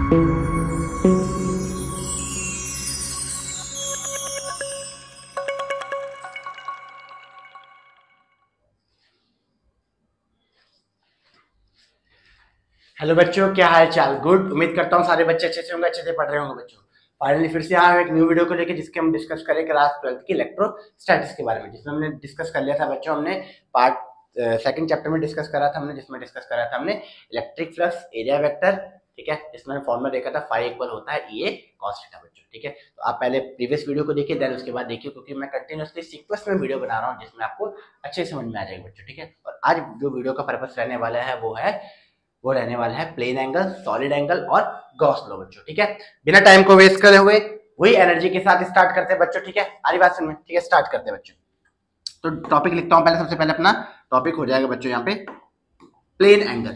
Hello बच्चों, क्या हाल चाल। गुड। उम्मीद करता हूँ सारे बच्चे अच्छे से होंगे, अच्छे से पढ़ रहे होंगे बच्चों। फाइनली फिर से आए एक न्यू वीडियो को लेकर, जिसके हम डिस्कस करें क्लास 12th की इलेक्ट्रोस्टैटिक्स के बारे में, जिसमें हमने डिस्कस कर लिया था बच्चों। हमने पार्ट सेकंड चैप्टर में डिस्कस करा था हमने, जिसमें डिस्कस करा था हमने इलेक्ट्रिक फ्लक्स एरिया वेक्टर। ठीक है, जिसमें फॉर्मूला देखा था फाई इक्वल होता है ई ए कॉस थीटा बच्चों। ठीक है, तो आप पहले प्रीवियस वीडियो को देखिए, देन उसके बाद देखिए, क्योंकि मैं कंटिन्यूअसली सीक्वेंस में वीडियो बना रहा हूँ, जिसमें आपको अच्छे से समझ में आ जाएगा बच्चों। ठीक है, और आज जो वीडियो का पर्पस रहने वाला है वो रहने वाला है प्लेन एंगल, सॉलिड एंगल और गॉस लॉ बच्चों। ठीक है, बिना टाइम को वेस्ट करे हुए वही एनर्जी के साथ स्टार्ट करते हैं बच्चों। ठीक है, आरी बात समझ में। ठीक है, स्टार्ट करते हैं बच्चों। तो टॉपिक लिखता हूं पहले, सबसे पहले अपना टॉपिक हो जाएगा बच्चों यहाँ पे प्लेन एंगल।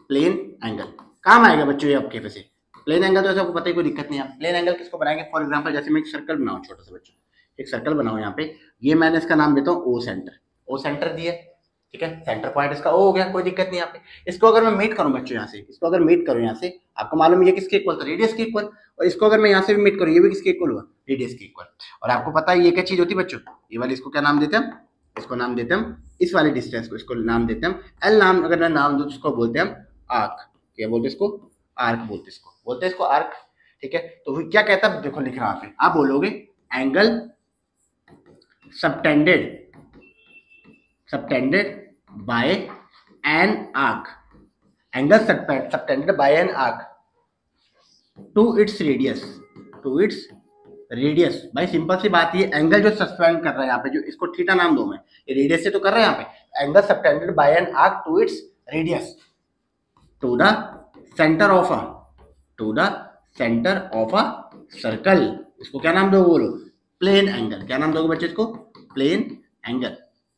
प्लेन एंगल काम आएगा बच्चों ये आपके वैसे। प्लेन एंगल तो आपको पता ही, कोई दिक्कत नहीं है। प्लेन एंगल किसको बनाएंगे? फॉर एग्जांपल जैसे मैं एक सर्कल बनाऊं, छोटा सा बच्चों, एक सर्कल बनाऊं यहाँ पे, ये मैंने इसका नाम देता हूँ ओ सेंटर। ओ सेंटर दिया, ठीक है, सेंटर पॉइंट इसका ओ हो गया, कोई दिक्कत नहीं यहाँ पे। इसको अगर मैं मीट करूं बच्चों यहाँ से, इसको अगर मीट करूं यहाँ से, आपको मालूम है ये किसके इक्वल था? रेडियस के इक्वल। और इसको अगर मैं यहाँ से भी मीट करूं, ये भी किसके इक्वल हुआ? रेडियस के इक्वल। और आपको पता है ये क्या चीज होती है बच्चों? ये वाली इसको क्या नाम देते हैं? इसको नाम देते हैं इस वाले डिस्टेंस को, इसको नाम देते हैं एल नाम। अगर मैं नाम दूं तो इसको बोलते हैं आर्क। क्या बोलते हैं इसको? आर्क बोलते हैं इसको, बोलते हैं इसको आर्क। ठीक है, तो क्या कहता है, देखो लिख रहा हूं, आप बोलोगे angle subtended by an arc, angle subtended by an arc to its radius। भाई सिंपल सी बात, ये एंगल जो सस्पेंड कर रहा है यहाँ पे, जो इसको थीटा नाम दो, मैं ये रेडियस से तो कर रहा है यहाँ पे, angle subtended by an arc to its radius to the centre of a circle. इसको क्या नाम दोगे? बोलो प्लेन एंगल। क्या नाम दोगे बच्चे इसको? Plane angle.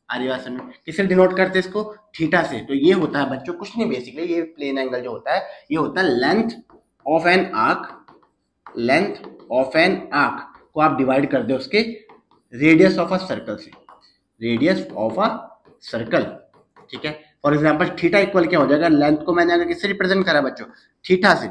आदिवासी में किससे डिनोट करते हैं इसको? थीटा से। तो ये होता है बच्चों कुछ नहीं, बेसिकली ये प्लेन एंगल जो होता है, ये होता है लेंथ ऑफ एन आर्क को आप डिवाइड कर दो उसके रेडियस ऑफ अ सर्कल से, रेडियस ऑफ अ सर्कल। ठीक है, फॉर एग्जांपल थीटा इक्वल क्या हो जाएगा? लेंथ को मैंने अगर किससे रिप्रेजेंट करा बच्चों? थीटा से।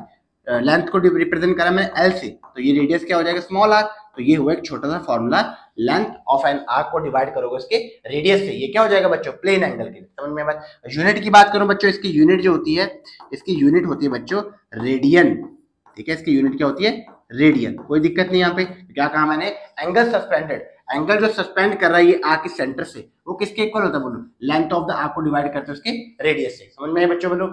लेंथ को रिप्रेजेंट करा मैंने एल से, तो ये रेडियस क्या हो जाएगा? Small R. तो ये हुआ एक छोटा सा formula, length of an arc को डिवाइड करोगे उसके रेडियस से, ये क्या हो जाएगा बच्चों? प्लेन एंगल के लिए। समझ में बात? यूनिट की बात करूं बच्चों, इसकी यूनिट जो होती है, इसकी यूनिट होती है बच्चों रेडियन। ठीक है, इसकी यूनिट क्या होती है? रेडियन। कोई दिक्कत नहीं यहाँ पे। क्या कहा मैंने? एंगल सस्पेंडेड, एंगल जो सस्पेंड कर रहा है ये आर्क के सेंटर से, वो किसके इक्वल होता है? बोलो लेंथ ऑफ द आर्क को डिवाइड करते हैं उसके रेडियस से। समझ में बच्चों? बोलो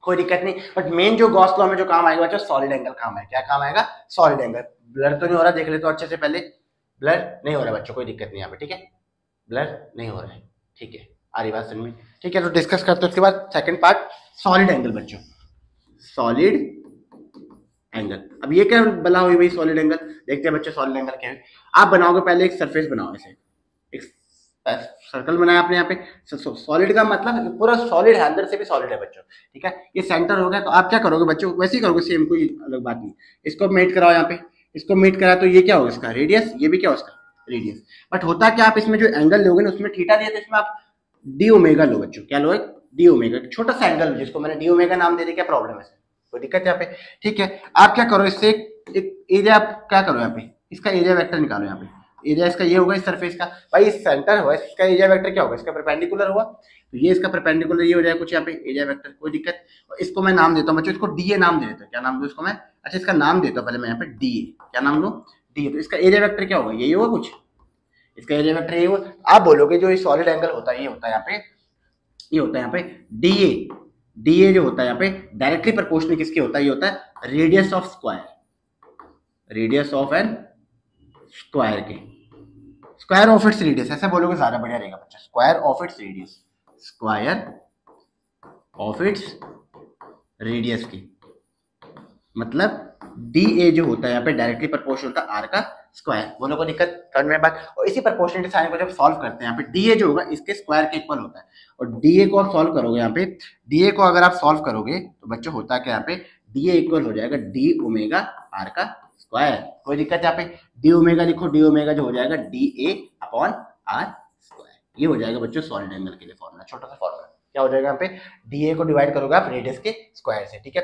कोई दिक्कत नहीं। बट मेन जो गॉस लॉ में जो काम आएगा बच्चों, सॉलिड एंगल काम है। क्या काम आएगा? Solid angle. ब्लर तो नहीं हो रहा, देख ले तो अच्छे से पहले। ब्लर नहीं हो रहा बच्चों, कोई दिक्कत नहीं यहाँ पे। ठीक है, ब्लर नहीं हो रहा है। ठीक है, आ रही बात समझ में? ठीक है, तो डिस्कस करते हैं उसके बाद सेकंड पार्ट, सॉलिड एंगल बच्चों। सॉलिड एंगल, अब ये क्या बना हुई भाई सॉलिड एंगल? देखते हैं बच्चों सॉलिड एंगल क्या है। आप बनाओगे पहले एक सरफेस बनाओ, ऐसे एक सर्कल बनाया आपने यहाँ पे। सॉलिड का मतलब पूरा सॉलिड है, अंदर से भी सॉलिड है बच्चों। ठीक है, ये सेंटर हो गया, तो आप क्या करोगे बच्चों? वैसे ही करोगे सेम, कोई अलग बात नहीं। इसको मीट कराओ यहाँ पे, इसको मीट करा तो ये क्या होगा? इसका रेडियस, ये भी क्या होगा? इसका रेडियस। बट होता क्या, आप इसमें जो एंगल लोगे ना, उसमें थीटा दिया, तो इसमें आप डी ओमेगा लो बच्चों। क्या लो? डी ओमेगा, छोटा सा एंगल जिसको मैंने डी ओमेगा नाम दे दिया। क्या प्रॉब्लम है? कोई दिक्कत यहाँ पे? ठीक है, आप क्या करो, इससे एक एरिया आप क्या करो यहाँ पे, इसका एरिया वेक्टर निकालो यहाँ पे। एरिया इसका ये होगा, इस सरफेस का। भाई इस सेंटर हुआ, इसका एरिया वेक्टर क्या होगा? इसका परपेंडिकुलर हुआ, तो ये इसका परपेंडिकुलर ये हो जाएगा कुछ यहाँ पे एरिया वेक्टर। कोई दिक्कत? इसको मैं नाम देता हूँ बच्चों, इसको डीए नाम दे देता हूँ। क्या नाम दूं इसको मैं? अच्छा, इसका नाम देता हूँ पहले मैं यहाँ पे डीए। क्या नाम दूं? डीए। तो इसका एरिया वेक्टर क्या होगा? यही होगा कुछ, इसका एरिया वेक्टर यही होगा। आप बोलोगे जो ये सॉलिड एंगल होता है, ये होता है यहाँ पे, ये होता है यहाँ पे डीए। डीए जो होता है यहाँ पे डायरेक्टली प्रोपोर्शनल किसके होता है? ये होता है radius of square, radius of an square के, स्क्वायर ऑफ इट्स रेडियस। ऐसे बोलोगे ज्यादा बढ़िया रहेगा बच्चा। Square of its radius, square of its radius की, मतलब डी ए जो होता है यहाँ पे डायरेक्टली प्रोपोर्शनल होता है आर का स्क्वायर। बोलो को दिक्कत? समझ में बात? और इसी प्रोपोर्शनलिटी साइन को जब सॉल्व करते हैं यहाँ पे, डी ए जो होगा इसके स्क्वायर के इक्वल होता है। और डी ए को आप सॉल्व करोगे यहाँ पे, डी ए को अगर आप सॉल्व करोगे तो बच्चों होता है क्या यहाँ पे, डी ए इक्वल हो जाएगा डी ओमेगा आर का स्क्वायर। कोई दिक्कत? यहाँ पे डी ओमेगा लिखो, डी ओमेगा जो हो जाएगा D A upon R square. ये हो जाएगा बच्चों सॉलिड एंगल के लिए फॉर्मूला, छोटा सा फॉर्मूला। क्या हो जाएगा यहाँ पे? डी ए को डिवाइड करोगे आप रेडियस के स्क्वायर से। ठीक है,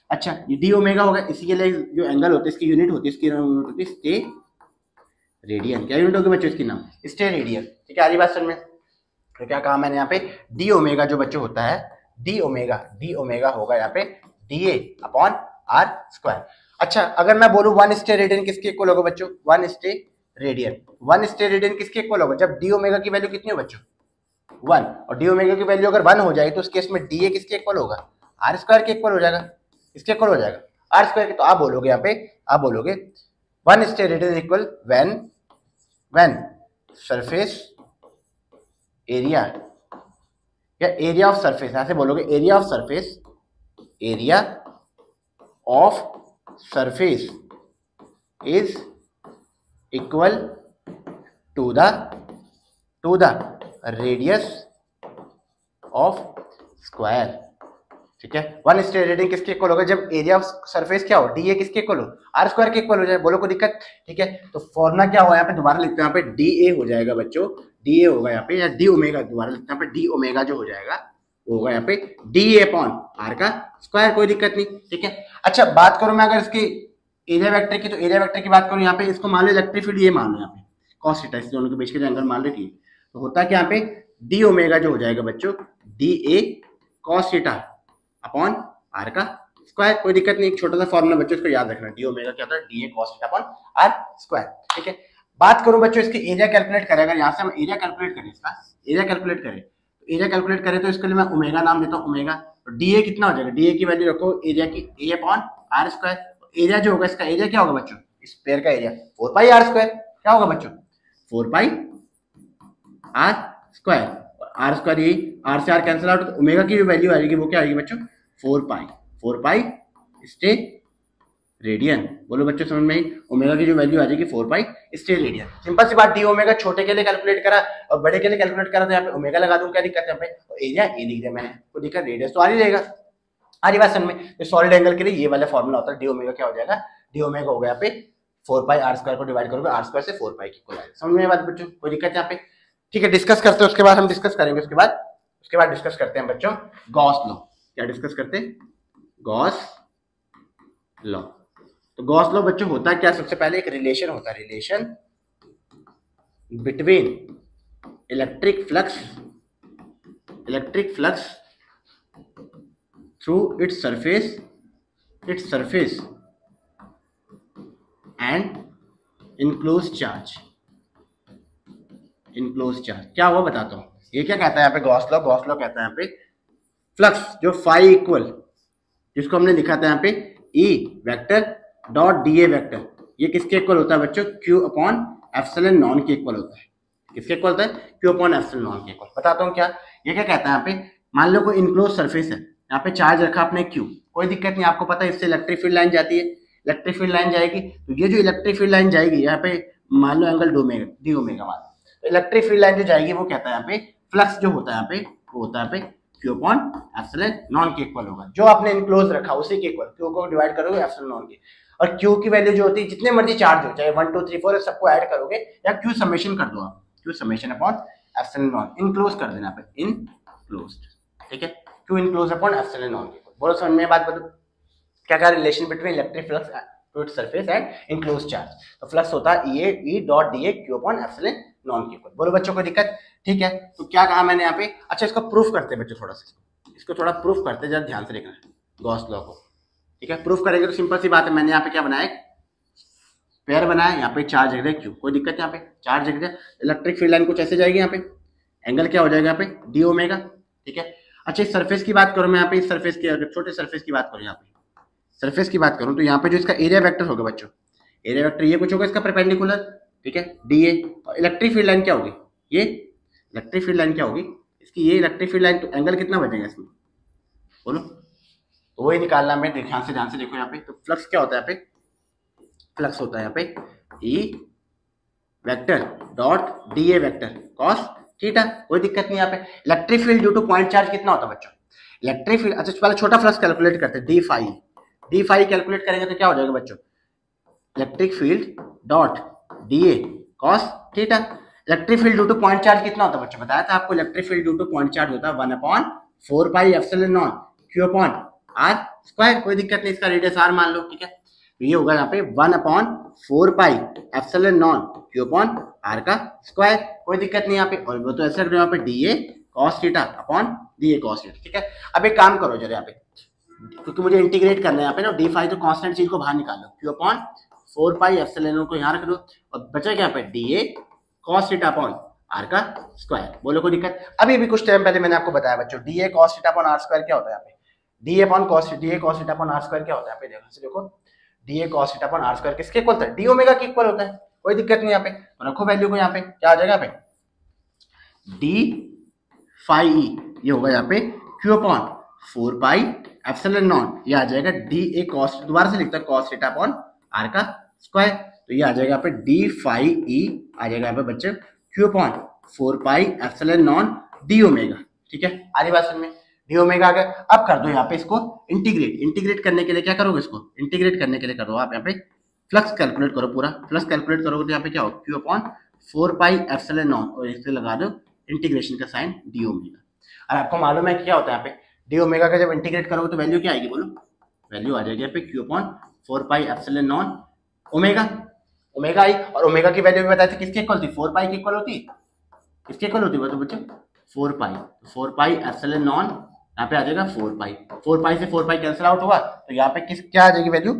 अच्छा ये डी ओमेगा होगा, इसी के लिए जो एंगल होता है इसकी यूनिट होती है, इसकी यूनिट होती है स्टे रेडियन। क्या यूनिट होगी बच्चों इसकी नाम? Stay radian. ठीक है, आ रही बात समझ में? तो क्या कहा मैंने यहाँ पे, डी ओमेगा जो बच्चों होता है, डी ओमेगा होगा यहाँ पे D A upon R square. अच्छा अगर मैं बोलूं 1 स्टे रेडियन किसके इक्वल होगा बच्चों? 1 स्टे रेडियन, 1 स्टे रेडियन किसके इक्वल होगा? जब डी ओमेगा की वैल्यू कितनी हो बच्चों? 1, और डी ओमेगा की वैल्यू अगर 1 हो जाएगी तो उस केस में डी ए किसके इक्वल होगा? आर स्क्वायर के इक्वल हो जाएगा। किसके इक्वल हो जाएगा? आर स्क्वायर के। तो आप बोलोगे यहाँ पे, आप बोलोगे 1 steradian equal when surface area या एरिया ऑफ सरफेस, ऐसे बोलोगे area of surface is equal to the radius of square. ठीक है, 1 स्टे रेडियन किसके इक्वल होगा? जब एरिया ऑफ सरफेस क्या हो? डी ए किसके इक्वल हो? आर स्क्वायर के इक्वल हो जाए। बोलो कोई दिक्कत? ठीक है, तो फॉर्मूला क्या हुआ यहाँ पे, दोबारा लिखते हैं यहाँ पे डी ए हो जाएगा बच्चों, डी ए होगा यहाँ पे, या डी ओमेगा, दोबारा लिखते हैं यहाँ पे डी ओमेगा जो हो जाएगा वो होगा यहाँ पे डी ए अपॉन आर का स्क्वायर। कोई दिक्कत नहीं। ठीक है, अच्छा बात करूं मैं अगर इसकी एरिया वेक्टर की, तो एरिया वेक्टर की बात करूं यहाँ पे, इसको मान लो इलेक्ट्रिक फील्ड ये मान लो यहाँ पे कॉस थीटा, इस दोनों के बीच के जो एंगल मान लो थी, तो होता है कि यहाँ पे डी ओमेगा जो हो जाएगा बच्चों D A cos theta upon R का स्क्वायर। कोई दिक्कत नहीं, एक छोटा सा फॉर्मूला बच्चों इसको याद रखना, डी ओमेगा क्या होता है? D A cos theta upon R square. ठीक है, बात करूं बच्चों इसकी एरिया कैलकुलेट करें, अगर यहाँ से हम एरिया कैलकुलेट करें, इसका एरिया कैलकुलेट करें, तो एरिया कैलकुलेट करें तो इसके लिए मैं ओमेगा नाम देता हूँ, ओमेगा। तो डी ए कितना हो जाएगा? डी ए की वैल्यू रखो एरिया की ए अपॉन आर स्क्वायर। एरिया जो होगा इसका एरिया क्या होगा बच्चों? इस पेयर का एरिया 4 पाई आर स्क्वायर। क्या होगा बच्चों? 4 पाई आर स्क्वायर। आर स्क्वायर यही, आर से आर कैंसिल आउट, तो ओमेगा की जो वैल्यू आएगी वो क्या आएगी बच्चों? 4 पाई स्टे रेडियन। बोलो बच्चों समझ में ही, ओमेगा की जो वैल्यू आ जाएगी 4 पाई स्टे रेडियन। सिंपल सी बात, डी ओमेगा छोटे के लिए कैलकुलेट करा और बड़े के लिए कैलकुलेट करा, तो यहाँ पे ओमेगा लगा दूं, क्या दिक्कत है यहाँ पे? तो एरिया ए लिख दिया मैंने, कोई दिक्कत? रेडियस तो आ ही रहेगा। आ रही बात समझ में? तो सॉलिड एंगल के लिए ये वाला फॉर्मूला होता है, डी ओमेगा क्या हो जाएगा? डी ओमेगा हो गया यहाँ पे 4 पाई आर स्क्वायर को डिवाइड करोगे आर स्क्वायर से 4 पाई की इक्वल आएगा। समझ में बात बच्चों? कोई दिक्कत यहाँ पे? ठीक है, डिस्कस करते हैं, उसके बाद हम डिस्कस करेंगे, उसके बाद डिस्कस करते हैं बच्चों गॉस लॉ। क्या डिस्कस करते हैं? Gauss law. तो गॉस लॉ बच्चों होता है क्या? सबसे पहले एक रिलेशन होता है, relation between electric flux through it's surface and enclose charge. क्या हुआ बताता हूं। ये क्या कहता है यहाँ पे? गॉस लॉ कहता है यहाँ पे फ्लक्स जो फाई इक्वल, जिसको हमने लिखा था यहाँ पे ई वेक्टर डॉट डी ए वेक्टर, ये किसके इक्वल होता है बच्चों? क्यू अपॉन एप्सिलॉन नॉन के इक्वल होता है। किसके इक्वल होता है? क्यू अपॉन एप्सिलॉन नॉन के इक्वल। बताता हूँ क्या ये क्या कहता है यहाँ पे। मान लो कोई इनक्लोज सरफेस है, यहाँ पे चार्ज रखा आपने क्यू, कोई दिक्कत नहीं, आपको पता है इससे इलेक्ट्रिक फील्ड लाइन जाती है, इलेक्ट्रिक फील्ड लाइन जाएगी, तो ये जो इलेक्ट्रिक फील्ड लाइन जाएगी यहाँ पे, मान लो एंगल डी ओमेगा मान लो, तो इलेक्ट्रिक फील्ड लाइन जो जाएगी वो कहता है यहाँ पे फ्लक्स जो होता है यहाँ पे, वो होता है यहाँ पे क्यू अपॉन एप्सिलॉन नॉन के इक्वल होगा। जो आपने इनक्लोज रखा उसी के इक्वल, क्यू को डिवाइड करोगे एप्सिलॉन नॉन के, और क्यू की वैल्यू जो होती है जितने मर्जी चार्ज हो, चाहे 1 2 3 4 सबको ऐड करोगे, या क्यू समेशन कर दो आप, Q summation upon epsilon naught, enclose कर देना पे, इनक्लोज्ड। ठीक है, Q enclose upon epsilon naught के इक्वल। बोलो समझ में बात? बता क्या क्या relation between electric flux to its surface and enclose charge. तो फ्लक्स होता है E dot D A Q upon epsilon naught के इक्वल। बोलो बच्चों को दिक्कत? ठीक है, तो क्या कहा मैंने यहाँ पे? अच्छा इसको प्रूफ करते हैं बच्चों, थोड़ा सा इसको थोड़ा प्रूफ करते हैं, जरा ध्यान से देखना है गॉस लॉ को। ठीक है, प्रूफ करेंगे तो सिंपल सी बात है, मैंने यहाँ पे क्या बनाया, पेयर बनाया, यहाँ पे चार्ज रख दिया क्यू, कोई दिक्कत? यहाँ पे चार्ज रख दिया, इलेक्ट्रिक फील्ड लाइन कुछ ऐसे जाएगी, यहाँ पे एंगल क्या हो जाएगा यहाँ पे? D omega. ठीक है, अच्छा इस सरफेस की बात करूँ मैं यहाँ पे, इस सरफेस की, अगर छोटे सरफेस की बात करूँ, यहाँ पे सरफेस की बात करूँ, तो यहाँ पे जो इसका एरिया वेक्टर होगा बच्चों, एरिया वेक्टर ये कुछ होगा इसका परपेंडिकुलर। ठीक है, डी ए, और इलेक्ट्रिक फील्ड लाइन क्या होगी? ये इलेक्ट्रिक फील्ड लाइन क्या होगी इसकी? ये इलेक्ट्रिक फील्ड लाइन, तो एंगल कितना बचेगा इसमें? बोलो, तो वही निकालना है। ध्यान से देखो यहाँ पे, तो फ्लक्स क्या होता है यहाँ पे? फ्लक्स होता है यहाँ पे ई वेक्टर डॉट डी ए वेक्टर कॉस थीटा। कोई दिक्कत नहीं यहाँ पे। Electric field due to point charge कितना होता है बच्चों? इलेक्ट्रिक फील्ड, अच्छा पहले छोटा फ्लक्स कैलकुलेट करते हैं, डी फाई कैलकुलेट करेंगे तो क्या हो जाएगा बच्चों? Electric field dot D A cos theta. Electric field due to point charge कितना होता है बच्चों? बताया था आपको, electric field due to point charge होता है 1/4 pi epsilon naught Q upon R square, कोई दिक्कत नहीं, इसका रेडियस आर मान लो, ठीक है। तो ये होगा यहाँ पे 1/4 pi epsilon naught Q upon R का स्क्वायर, कोई दिक्कत नहीं यहाँ पे। और वो तो ऐसे रख दो यहाँ पे D A cos theta upon D A cos theta, ठीक है। अब एक काम करो जरा यहाँ पे, क्योंकि मुझे इंटीग्रेट करना है यहाँ पे ना, डी फाई तो कांस्टेंट चीज को बाहर निकाल लो, Q upon 4 pi epsilon naught को यहाँ रख दो, और बचा क्या यहाँ पे D A cos theta upon R का स्क्वायर, बोलो कोई दिक्कत। अभी भी कुछ टाइम पहले मैंने आपको बताया बच्चों, D A cos theta upon R square क्या होता है यहाँ पे, D A upon cos theta upon R square क्या होता है यहाँ पे, देखो D A cos theta upon R square किसके इक्वल होता है, डी ओमेगा के इक्वल होता है, कोई दिक्कत नहीं यहाँ पे। तो रखो वैल्यू को यहाँ पे, क्या आ जाएगा यहाँ पे डी फाई ई, ये होगा यहाँ पे Q upon 4 pi epsilon non, ये आ जाएगा डी ए कॉस, दोबारा से लिखता है कॉस थीटा अपॉन आर का स्क्वायर, तो ये आ जाएगा यहाँ पे डी फाई ई, आ जाएगा यहाँ पे बच्चे Q upon 4 pi epsilon non D omega, ठीक है। आधी बात समझ में, डी ओमेगा आ गया। अब कर दो यहाँ पे इसको इंटीग्रेट करने के लिए क्या करोगे, इसको इंटीग्रेट करने के लिए करो आप यहाँ पे फ्लक्स कैलकुलेट करो, पूरा फ्लक्स कैलकुलेट करोगे तो यहाँ पे क्या हो Q upon 4 pi epsilon non, और इससे लगा दो इंटीग्रेशन का साइन डी ओमेगा। और आपको मालूम है क्या होता है यहाँ पे डी ओमेगा का जब इंटीग्रेट करोगे तो वैल्यू क्या आएगी, बोलो वैल्यू आ जाएगी यहाँ पे Q upon 4 pi epsilon non omega, omega आई, और ओमेगा की वैल्यू भी बताई थी किसके इक्वल थी, 4 पाई की इक्वल होती, किसके इक्वल होती है बच्चों 4 पाई एप्सिलॉन नॉन, यहाँ पे आ जाएगा 4 पाई से 4 पाई कैंसिल आउट हुआ, तो यहाँ पे किस क्या आ जाएगी वैल्यू,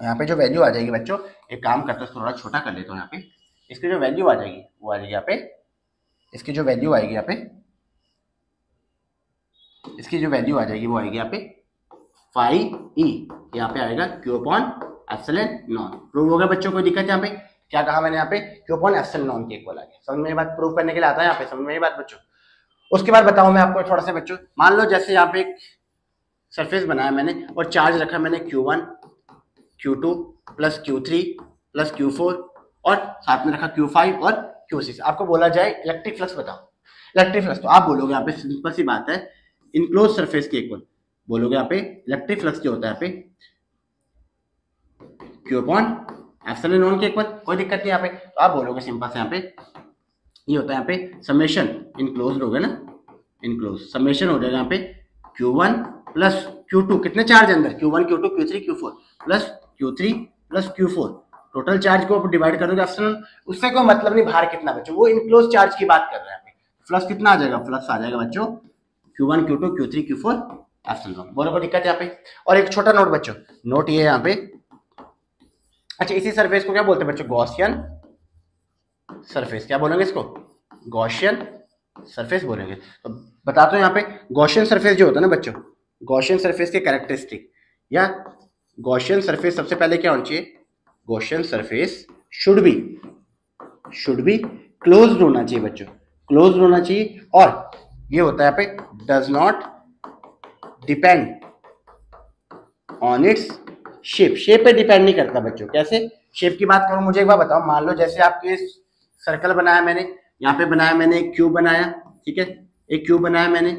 यहाँ पे जो वैल्यू आ जाएगी बच्चों, एक काम करते हैं थोड़ा छोटा कर लेता हूँ यहाँ पे, इसकी जो वैल्यू आ जाएगी वो आ जाएगी यहाँ पे, इसकी जो वैल्यू आएगी यहाँ पे, इसकी जो वैल्यू आ जाएगी वो आएगी यहाँ पे फाई ई, यहाँ पे आएगा Q upon epsilon non. Prove हो गया बच्चों, कोई दिक्कत यहाँ पे, क्या कहा मैंने यहाँ पे क्यू अपॉन एप्सिलॉन नॉन के इक्वल आ गया, समझ में ये बात, प्रूव करने के लिए आता है यहाँ पे, समझ में ये बात बच्चों। उसके बाद बताऊं मैं आपको थोड़ा सा बच्चों, मान लो जैसे यहाँ पे एक सरफेस बनाया मैंने और चार्ज रखा मैंने Q1 Q2 plus Q3 plus Q4 और साथ में रखा Q5 और Q6, आपको बोला जाए इलेक्ट्रिक फ्लक्स बताओ, इलेक्ट्रिक फ्लक्स, तो आप बोलोगे यहाँ पे सिंपल सी बात है इनक्लोज सरफेस के इक्वल, बोलोगे यहाँ पे इलेक्ट्रिक फ्लक्स जो होता है यहाँ पे Q अपॉन एप्सिलॉन नॉन के इक्वल, कोई दिक्कत नहीं यहाँ पे। तो आप बोलोगे सिंपल से यहाँ पे ये होता है यहाँ पे समेशन, इनक्लोज हो गया ना, इनक्लोज समेशन हो जाएगा यहाँ पे Q1 प्लस Q2, कितने चार्ज अंदर Q1 Q2 Q3 Q4 plus Q3 plus Q4, total charge को डिवाइड करोगे एप्सिलॉन, उससे कोई मतलब नहीं बाहर कितना बच्चों, वो इनक्लोज चार्ज की बात कर रहे हैं। फ्लक्स कितना आ जाएगा, फ्लक्स आ जाएगा बच्चों Q1 Q2 Q3 Q4 epsilon, बोलो कोई दिक्कत यहाँ पे। और एक छोटा नोट बच्चों, नोट ये यहाँ पे, अच्छा इसी सरफेस को क्या बोलते हैं बच्चों, गॉसियन सरफेस, क्या बोलेंगे इसको, गॉसियन सरफेस बोलेंगे। तो बताते हैं यहाँ पे गॉसियन सरफेस जो होता है ना बच्चों, गॉसियन सरफेस के कैरेक्टरिस्टिक, या गॉसियन सरफेस सबसे पहले क्या होना चाहिए, Gaussian surface should be closed होना चाहिए बच्चों, क्लोज्ड होना चाहिए, और ये होता है यहाँ पे does not depend on its shape, shape पे डिपेंड नहीं करता बच्चों। कैसे शेप की बात करूं, मुझे एक बार बताओ, मान लो जैसे आपके सर्कल बनाया मैंने, यहाँ पे बनाया मैंने एक क्यूब बनाया, ठीक है, एक क्यूब बनाया मैंने,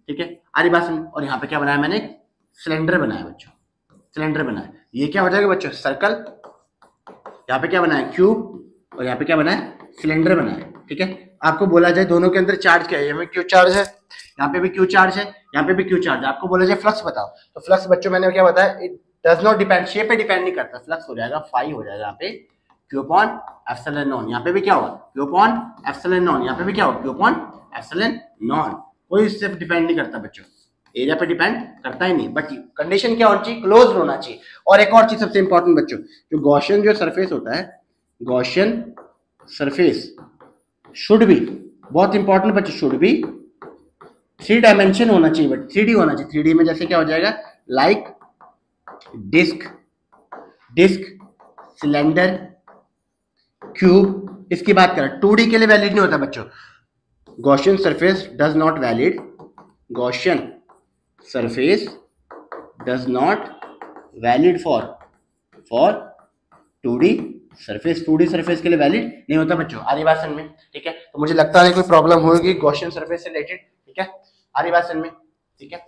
ठीक है, आरी बात सुन, और यहाँ पे क्या बनाया मैंने, सिलेंडर बनाया बच्चों, सिलेंडर बनाया, ये क्या हो जाएगा बच्चों सर्कल, यहाँ पे क्या बनाया क्यूब, और यहाँ पे क्या बनाया सिलेंडर बनाया, ठीक है। आपको बोला जाए दोनों के अंदर चार्ज क्या है, यहाँ पे क्यू चार्ज है, यहाँ पे भी क्यू चार्ज है, यहाँ पे भी क्यू चार्ज है, आपको बोला जाए फ्लक्स बताओ, तो फ्लक्स बच्चों मैंने क्या बताया, it does not depend, shape पे डिपेंड नहीं करता, फ्लक्स हो जाएगा फाई हो जाएगा यहाँ पे क्यू अपॉन एप्सिलॉन नॉन, यहाँ पे भी क्या होगा क्यू अपॉन एप्सिलॉन नॉन, यहाँ पे भी क्या होगा क्यू अपॉन एप्सिलॉन नॉन, कोई इससे डिपेंड नहीं करता बच्चों, एरिया पे डिपेंड करता ही नहीं, बट कंडीशन क्या होनी चाहिए, क्लोज होना चाहिए। और एक और चीज सबसे इंपॉर्टेंट बच्चों, जो गॉसियन जो सरफेस होता है, गॉसियन सरफेस शुड बी, बहुत इंपॉर्टेंट बच्चों, शुड बी 3 डायमेंशन होना चाहिए, बट 3D होना चाहिए, 3D में जैसे क्या हो जाएगा, लाइक डिस्क, सिलेंडर, क्यूब, इसकी बात करें 2D के लिए वैलिड नहीं होता बच्चों, Gaussian surface does not valid, Gaussian surface does not valid for 2D surface, 2D surface के लिए वैलिड नहीं होता बच्चों, आरी बात समझ में, ठीक है। तो मुझे लगता है कोई प्रॉब्लम होगी गॉसियन सरफेस से रिलेटेड, ठीक है, आरी बात समझ में, ठीक है।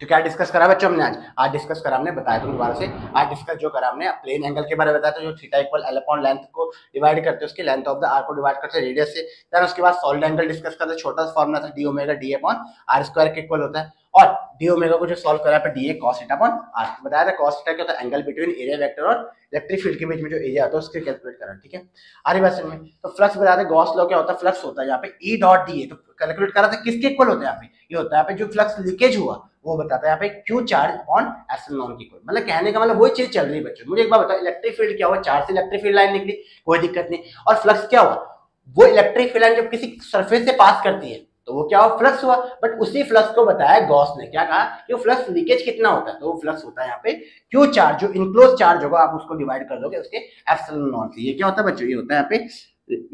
तो क्या डिस्कस करा बच्चों हमने आज डिस्कस करा हमने, बताया तो दोबारा से, आज डिस्कस जो करा हमने प्लेन एंगल के बारे में बताया, तो जो theta equal L upon length को डिवाइड करते हैं, उसके लेंथ ऑफ द आर को डिवाइड करते हैं रेडियस से, देन उसके बाद सॉलिड एंगल डिस्कस करते हैं, छोटा सा फॉर्मूला था D omega D upon R square के इक्वल होता है, और डी ओमेगा को जो सॉल्व करा पे D A cos theta upon R, बताया था कॉस थीटा क्या होता है, एंगल बिटवीन एरिया वेक्टर और इलेक्ट्रिक फील्ड के बीच में जो एरिया होता है उसके कैलकुलेट करा, ठीक है। आगे बात समझ में, तो फ्लक्स बताते हैं गॉस लॉ क्या होता है, फ्लक्स होता है यहाँ पे ई डॉट डी ए, तो कैलकुलेट करा था किसके इक्वल होता है यहाँ पे, ये होता है यहाँ पे जो फ्लक्स लीकेज हुआ वो बताता है यहाँ पे क्यू चार्ज अपॉन एप्सिलॉन के इक्वल, मतलब कहने का मतलब वही चीज चल रही है बच्चों। मुझे एक बार बताओ इलेक्ट्रिक फील्ड क्या हुआ, चार्ज से इलेक्ट्रिक फील्ड लाइन निकली, कोई दिक्कत नहीं, और फ्लक्स क्या हुआ, वो इलेक्ट्रिक फील्ड लाइन जब किसी सरफेस से पास करती है तो वो क्या हुआ, फ्लक्स हुआ। बट उसी फ्लक्स को बताया गॉस ने, क्या कहा कि फ्लक्स लीकेज कितना होता है, तो वो फ्लक्स होता है यहाँ पे क्यू चार्ज, जो इनक्लोज चार्ज होगा आप उसको डिवाइड कर दोगे उसके एप्सिलॉन नॉट से। ये क्या होता है बच्चों, ये होता है यहाँ पे,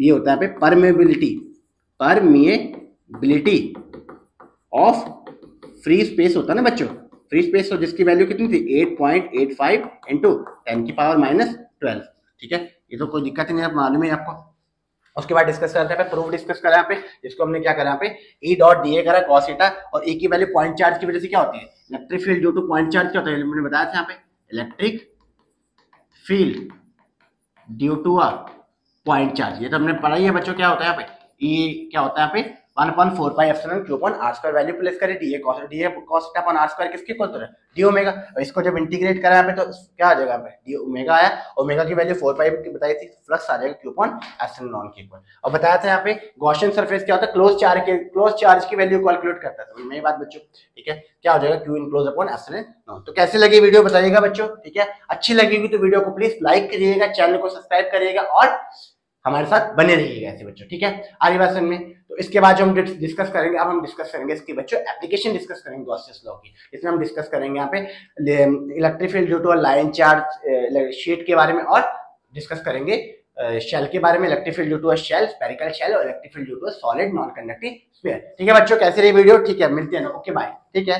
ये होता है यहाँ पे permeability, permeability of free space होता है ना बच्चों, फ्री स्पेस, तो जिसकी वैल्यू कितनी थी 8.85 इंटू 10⁻12, ठीक है। ये तो कोई दिक्कत ही नहीं है, मालूम है आपको। उसके बाद डिस्कस करते हैं प्रूफ डिस्कस करा यहाँ पे, जिसको हमने क्या करा यहाँ पे ई डॉट डी ए करा कॉस थीटा, और ए की वैल्यू पॉइंट चार्ज की वजह से क्या होती है, electric field due to point charge क्या होता है, मैंने बताया था यहाँ पे electric field due to a point charge, ये तो हमने पढ़ा ही है बच्चों। क्या होता है यहाँ पे ई क्या होता है यहाँ पे 1/4 pi epsilon Q upon R square, value place करें D A cos theta upon R square किसके इक्वल होता है, डी ओमेगा, और इसको जब इंटीग्रेट करा यहाँ पे तो क्या आ जाएगा यहाँ पे डी ओमेगा आया, ओमेगा की वैल्यू 4 पाई बताई थी, फ्लक्स आ जाएगा क्यू अपॉन एप्सिलॉन के इक्वल। और बताया था यहाँ पे गॉसियन सरफेस क्या होता है, क्लोज चार्ज की वैल्यू कैलकुलेट करता है, समझ में ये बात बच्चों, ठीक है। क्या हो जाएगा क्यू इनक्लोज अपॉन एप्सिलॉन। तो कैसे लगी वीडियो बताइएगा बच्चों, ठीक है। अच्छी लगेगी तो वीडियो को प्लीज लाइक करिएगा, चैनल को सब्सक्राइब करिएगा और हमारे साथ बने रहिएगा ऐसे बच्चों, ठीक है। आगे बात में तो इसके बाद जो हम डिस्कस करेंगे, अब हम डिस्कस करेंगे इसकी बच्चों एप्लीकेशन डिस्कस करेंगे गॉसियस लॉ की, इसमें हम डिस्कस करेंगे यहाँ पे electric field due to line charge sheet के बारे में, और डिस्कस करेंगे शेल के बारे में, electric field due to shell, spherical shell, और electric field due to solid non conducting sphere, ठीक है बच्चों। कैसे रही वीडियो, ठीक है, मिलते हैं, ओके बाय, ठीक है।